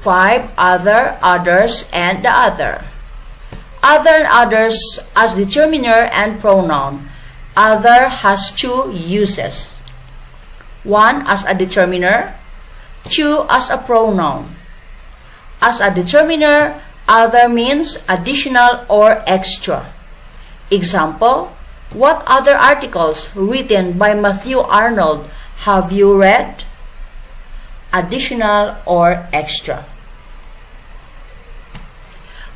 5 other, others, and the other. Other and others as determiner and pronoun. Other has two uses. One as a determiner, two as a pronoun. As a determiner, other means additional or extra. Example, what other articles written by Matthew Arnold have you read? Additional or extra.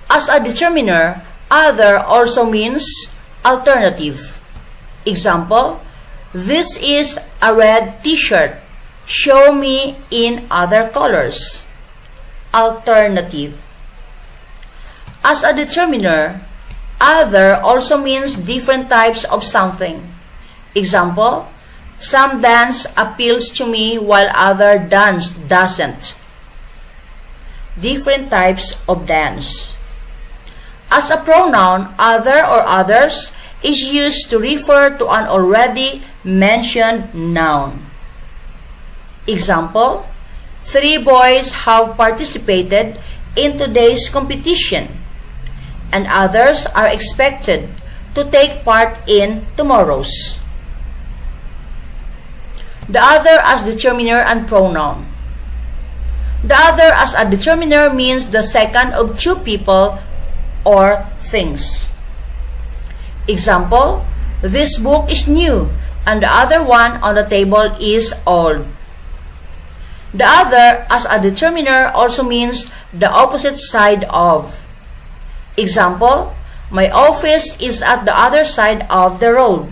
As a determiner, other also means alternative. Example, this is a red t-shirt. Show me in other colors. Alternative. As a determiner, other also means different types of something. Example, some dance appeals to me while other dance doesn't. Different types of dance. As a pronoun, other or others is used to refer to an already mentioned noun. Example, 3 boys have participated in today's competition, and others are expected to take part in tomorrow's. The other as determiner and pronoun. The other as a determiner means the second of two people or things. Example, this book is new and the other one on the table is old. The other as a determiner also means the opposite side of. Example, my office is at the other side of the road.